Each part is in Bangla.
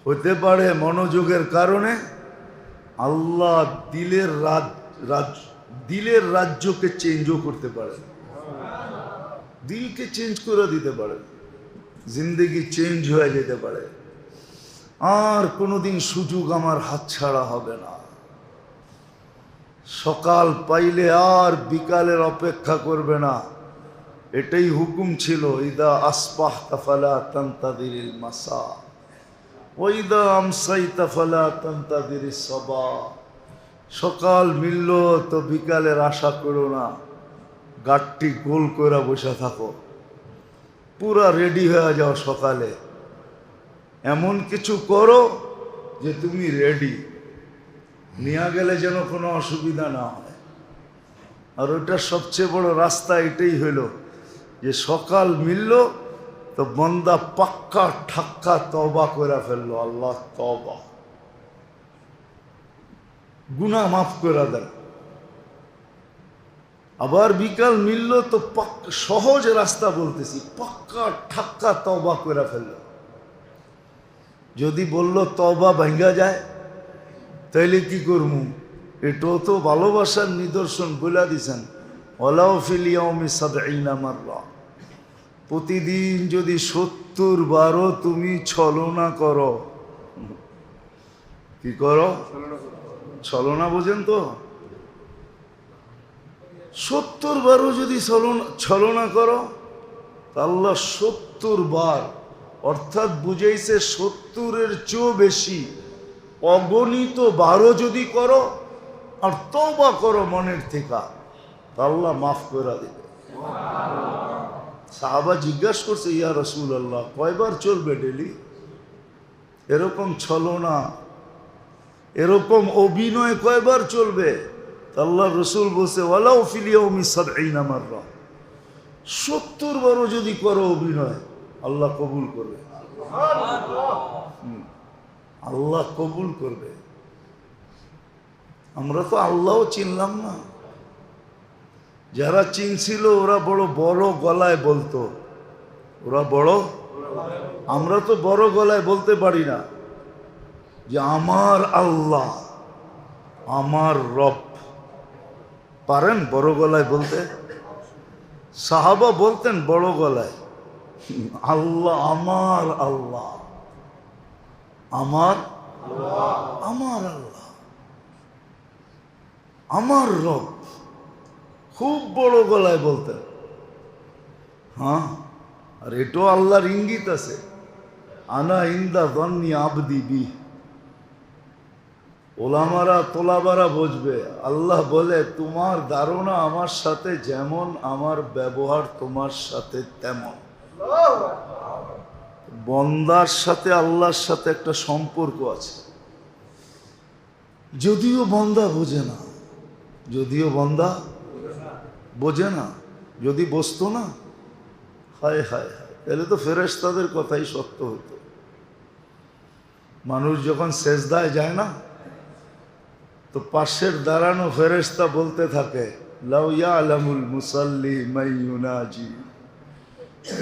হতে পারে মনোযোগের কারণে আল্লাহ দিলের রাজ্যকে চেঞ্জও করতে পারে, দিলকে চেঞ্জ করে দিতে পারে, জিন্দেগি চেঞ্জ হয়ে যেতে পারে। আর কোনোদিন সুযোগ আমার হাতছাড়া হবে না। সকাল পাইলে আর বিকালের অপেক্ষা করবে না। এটাই হুকুম ছিল, ইদা আসবাহতা ফালা তানতাদিরিল মাসা ওয়াইদা আমসাইতা ফালা তানতাদিরিস সাবা। সকাল মিলল তো বিকালের আশা করো না, গাঠটি গোল করে বসে থাকো, পুরা রেডি হয়ে যাও। সকালে এমন কিছু করো যে তুমি রেডি, নিয়ে গেলে যেন কোনো অসুবিধা না হয়। আর ওইটা সবচেয়ে বড় রাস্তা এটাই হইল যে সকাল মিলল তো বন্দা পাক্কা ঠাক্কা তওবা করে ফেললো, আল্লাহ তওবা, গুনাহ মাফ করে দেন। আবার বিকাল মিলল তো সহজ রাস্তা বলতেছি, পাক্কা ঠাক্কা তওবা করে ফেললো। যদি বলল তওবা ভাঙ্গা যায় তাইলে কি করবো? এটাও তো ভালোবাসার নিদর্শন বলে দিছেন, ওয়ালাউ ফিল ইয়াউমি ৭০ মাররা। প্রতিদিন যদি ৭০ বারও তুমি ছলনা করো, কি করো? ছলনা বোঝেন তো? ৭০ বারও যদি ছলনা করো, আল্লাহ ৭০ বার, অর্থাৎ বুঝাইছে ৭০-এর চেয়েও বেশি, অগণিত বারও যদি করো আর তওবা করো মনের থেকে, আল্লাহ মাফ করে দেবে। সাহাবা জিজ্ঞাসা করছে, ইয়া রাসূলুল্লাহ, কয়বার চলবে ডেলি? এরকম ছলনা, এরকম অভিনয় কয়বার চলবে? আল্লাহ রসুল বলছে, ওয়ালাউ ফিল ইয়াউমি ৭০ মাররা। ৭০ বারও যদি করো অভিনয়, আল্লাহ কবুল করবে, আল্লাহ কবুল করবে। আমরা তো আল্লাহও চিনলাম না। যারা চিনছিল ওরা বড় বড় গলায় বলতো, ওরা বড়, আমরা তো বড় গলায় বলতে পারি না যে আমার আল্লাহ, আমার রব। পারেন বড় গলায় বলতে? সাহাবা বলতেন বড় গলায়, আল্লাহ, আমার আল্লাহ, আমার আমার আল্লাহ, আমার রব, খুব বড় গলায় বলতেন। হ্যাঁ, আর এটাও আল্লাহর ইঙ্গিত আছে, আনা ইন্দা যন্নি আবদি বি। ওলামারা তোলাবারা বুঝবে, আল্লাহ বলে তোমার ধারণা আমার সাথে যেমন, আমার ব্যবহার তোমার সাথে তেমন। বন্দার সাথে আল্লাহর সাথে একটা সম্পর্ক আছে, যদিও বন্দা বোঝে না, যদিও বন্দা বোঝে না। যদি বসতো না, হায় হায় হায়, তাহলে তো ফেরেশতাদের কথাই সত্য হতো। মানুষ যখন সেজদায় যায় না, তো পাশের দাঁড়ানো ফেরেশতা বলতে থাকে, লাউ ইয়ালামুল মুসাল্লি মান ইউনাজি।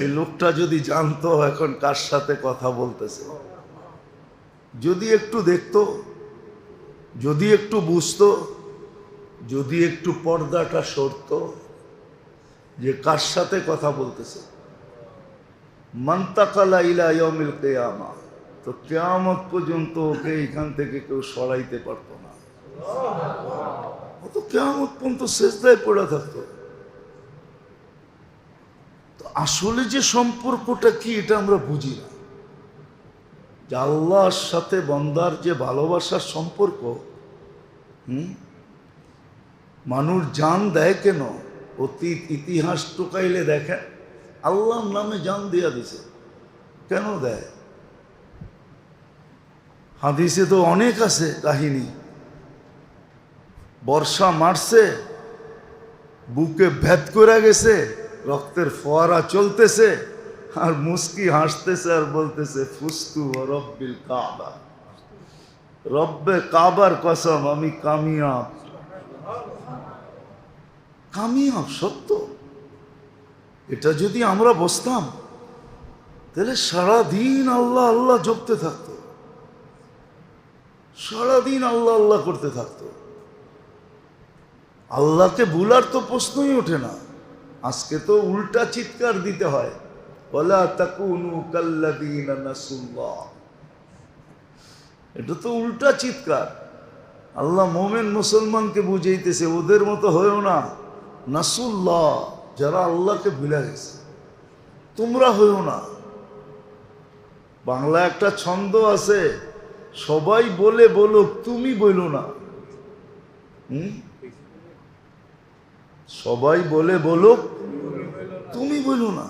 এই লোকটা যদি জানতো এখন কার সাথে কথা বলতেছে, যদি একটু দেখতো, যদি একটু বুঝতো, যদি একটু পর্দাটা সরতো যে কার সাথে কথা বলতেছে। মান্তাকালা ইলা ইয়াউমিল কিয়ামা, তো কিয়ামত পর্যন্ত ওকে এখান থেকে কেউ সরাইতে পারতো না। ও তো কিয়ামত পর্যন্ত সেজদায় পড়ে থাকতো। তো আসলে যে সম্পর্কটা কি এটা আমরা বুঝি না, যে আল্লাহর সাথে বন্দার যে ভালোবাসার সম্পর্ক। মানুষ জান দেয় কেন? অতীত ইতিহাস টুকাইলে দেখেন, আল্লাহর নামে জান দিয়া দিছে, কেন দেয়? হাদিসে তো অনেক আছে কাহিনী। বর্ষা মারছে, বুকে ভেদ করে গেছে, রক্তের ফোয়ারা চলতেছে, আর মুস্কি হাসতেছে আর বলতেছে, ফুস্তু রব্বিল কাবা, রব্বে কাবার কসম, আমি কামিয়াব। কামিয়াব সত্য। এটা যদি আমরা বসতাম তাহলে সারাদিন আল্লাহ আল্লাহ জপতে থাকতো। সারাদিন আল্লাহ আল্লাহ করতে থাকতো। আল্লাহকে ভুলার তো প্রশ্নই ওঠে না। আজকে তো উল্টা চিৎকার দিতে হয়, ওয়ালা তাকুনু কাল্লাযীনা নাসুল্লাহ। এটা তো উল্টা চিৎকার। আল্লাহ মোমেন মুসলমানকে বুঝাইতেছে ওদের মতো হয়েও না, নাসুল্লাহ, যারা আল্লাহকে ভুলে গেছে তোমরা হয়েও না। বাংলা একটা ছন্দ আছে, সবাই বলে বলো তুমি বলো না। সবাই বলে বলো তুমি বলো না।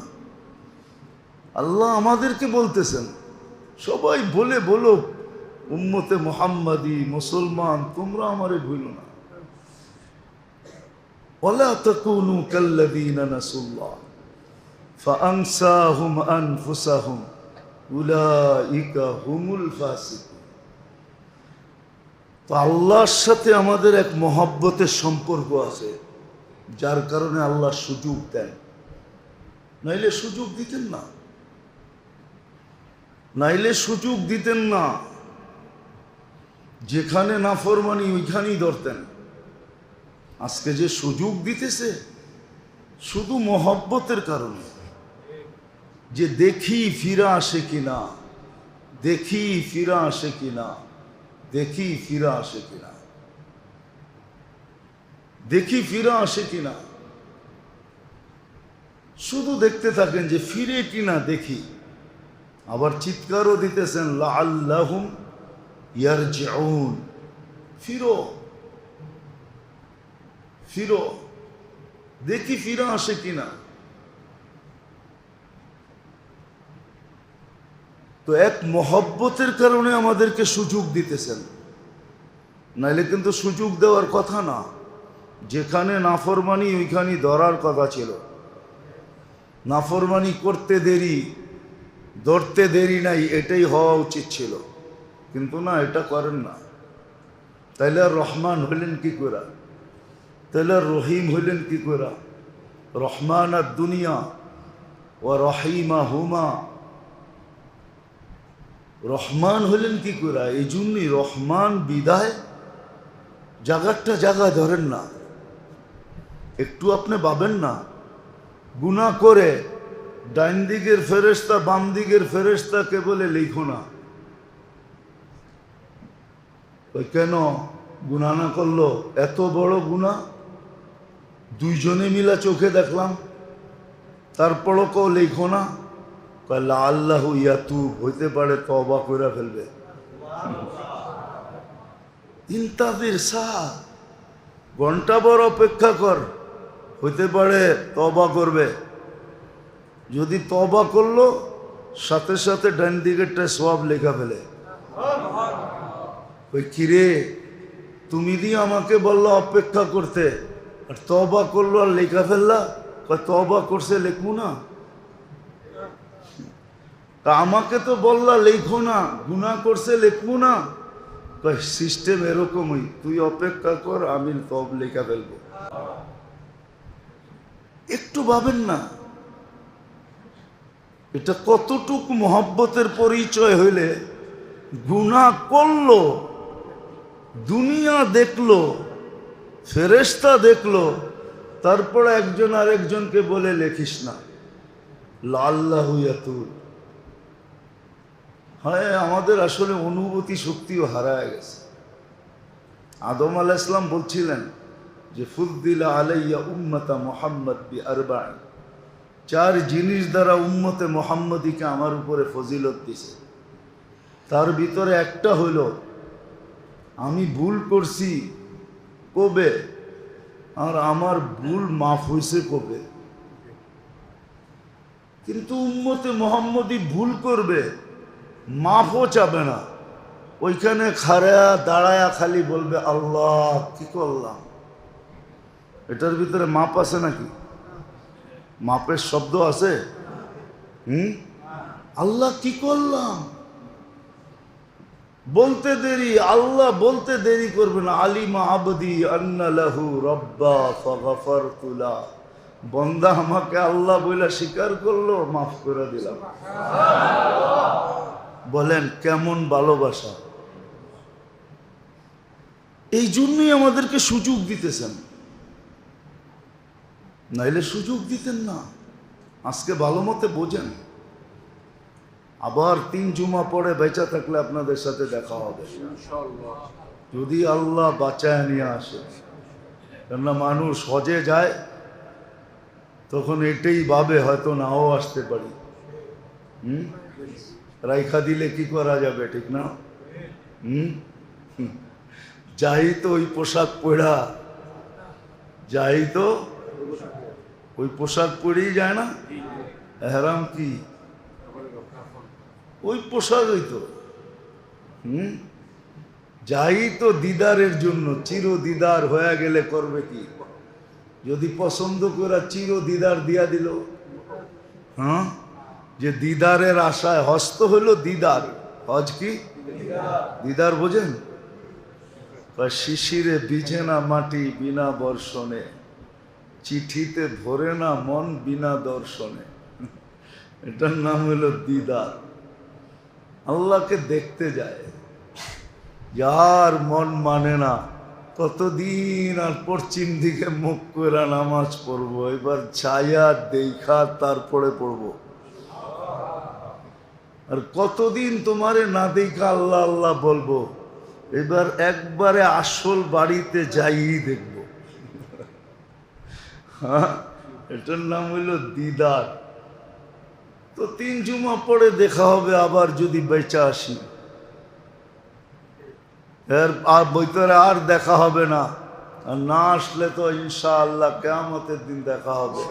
আল্লাহ আমাদেরকে বলতেছেন সবাই বলে বলো উম্মতে মুহাম্মাদি মুসলমান তোমরা আমারে ভুলো না। ওয়ালা তাকুনু কাল্লাযীনা নাসুল্লাহ ফাআনসাহুম আনফুসাহুম উলাইকা হুমুল ফাসিকুন। তো আল্লাহর সাথে আমাদের এক মহব্বতের সম্পর্ক আছে, যার কারণে আল্লাহ সুযোগ দেন, নাইলে সুযোগ দিতেন না, নাইলে সুযোগ দিতেন না। যেখানে নাফরমানি ওইখানেই ধরতেন। আজকে যে সুযোগ দিতেছে শুধু মহব্বতের কারণে, যে দেখি ফিরা আসে কিনা, দেখি ফিরা আসে কিনা, দেখি ফিরা আসে কিনা, দেখি ফিরা আসে কিনা, শুধু দেখতে থাকেন যে ফিরে কিনা দেখি। আবার চিৎকারও দিতেছেন লাআল্লাহুম ইয়ারজিউন, ফিরো ফিরো, দেখি ফিরা আসে কিনা। তো এক মহব্বতের কারণে আমাদেরকে সুযোগ দিতেছেন, নাইলে কিন্তু সুযোগ দেওয়ার কথা না। যেখানে নাফরমানি ওইখানে ধরার কথা ছিল। নাফরমানি করতে দেরি, ধরতে দেরি নাই, এটাই হওয়া উচিত ছিল, কিন্তু না, এটা করেন না। তাইলে আর রহমান হইলেন কি করে? তাইলে আর রহিম হইলেন কি করে? রহমান আর দুনিয়া ও রহিমা হুমা, রহমান হইলেন কি করে? এই জন্যই রহমান বিদায় জাগারটা জায়গা ধরেন না। একটু আপনি ভাবেন না, গুনাহ করে ডাইন দিকের ফেরেশতা বাম দিকের ফেরেশতাকে বলে লিখো না। ওই কেন গুনাহ না করলো? এত বড় গুনাহ দুইজনে মিলা চোখে দেখলাম, তারপরও কেউ লিখো না। আল্লাহু ইয়াতুব, হইতে পারে তওবা কইরা ফেলবে। ইন্তাজির সাহ, ঘন্টাভর অপেক্ষা কর, হইতে পারে তওবা করবে। যদি তওবা করলো সাথে সাথে ডান দিকেরটা সওয়াব লেখা ফেলে। ওই কিরে, তুমি দিয়ে আমাকে বললো অপেক্ষা করতে, আর তওবা করলো আর লেখা ফেললা। তওবা করছে লিখবো না? আমাকে তো বললা লেখো না, গুনাহ করছে লিখবো না? সিস্টেম এরকমই, তুই অপেক্ষা কর, আমি তওবা লেখা ফেলবো। একটু ভাবেন না, এটা কতটুকু মহব্বতের পরিচয় হইলে গুনাহ করলো, দুনিয়া দেখলো, ফেরেশতা দেখলো, তারপরে একজন আরেকজনকে বলে লেখিস না। লাআল্লাহু ইয়াতুব। হ্যাঁ, আমাদের আসলে অনুভূতি শক্তিও হারায় গেছে। আদম আলাইহিস সালাম বলছিলেন যে ফুদ্দিলা আলাইয়া উম্মতা মুহাম্মদ বিআরবা'in, চার জিনিস দ্বারা উম্মতে মুহাম্মদীকে আমার উপরে ফজিলত দিছে। তার ভিতরে একটা হইল আমি ভুল করছি কবে, আর আমার ভুল মাফ হইছে কবে। কিন্তু উম্মতে মুহাম্মদী ভুল করবে, মাফও চাবে না, ওইখানে খাড়া দাঁড়ায়া খালি বলবে আল্লাহ কি করলাম। এটার ভিতরে মাপ আছে নাকি? মাপের শব্দ আছে? আল্লাহ কি করলাম বলতে দেরি, আল্লাহ বলতে দেরি করবে না। আলিমা আবদি আন্না লাহু রব্বা ফাগফারতু লা, বন্দা আমাকে আল্লাহ বইলা স্বীকার করলো, মাফ করে দিলাম। বলেন কেমন ভালোবাসা! এই জন্যই আমাদেরকে সুযোগ দিতেছেন, নাইলে সুযোগ দিতেন না। আজকে ভালো মতে বোঝেন, আবার 3 জুমা পরে বেঁচে থাকলে আপনাদের সাথে দেখা হবে যদি আল্লাহ বাঁচায় নিয়ে আসে। কেননা মানুষ হজে যায় তখন এটাই ভাবে হয়তো নাও আসতে পারি। রাইখা দিলে কি করা যাবে, ঠিক না? যাই তো ওই পোশাক পরা, যাই তো ওই পোশাক পরেই যায় না, এহরাম কি ওই পোশাকই তো। যাই তো দিদারের জন্য, চির দিদার হয়ে গেলে করবে কি? যদি পছন্দ করে চির দিদার দিয়া দিল, হ্যাঁ, যে দিদারের আশায় হস্ত হইল দিদার। হজ কি দিদার বোঝেন? শিশিরে ভিজে না মাটি বিনা বর্ষণে, চিঠিতে ভরে না মন বিনা দর্শনে। এটার নাম হলো দিদার। আল্লাহকে দেখতে যায়, যার মন মানে না কতদিন আর পশ্চিম দিকে মুখ করে নামাজ পড়বো, এবার ছায়া দেখা তারপরে পড়বো। আর কতদিন তোমারে না দেখা আল্লাহ আল্লাহ বলবো, এবার একবারে আসল বাড়িতে যাই দেখবো। হ্যাঁ, এটার নাম হইল দিদার। তো 3 জুমা পরে দেখা হবে আবার যদি বেঁচে আসি, এর আর ভিতরে আর দেখা হবে না। আর না আসলে তো ইনশাআল্লাহ কিয়ামতের দিন দেখা হবে।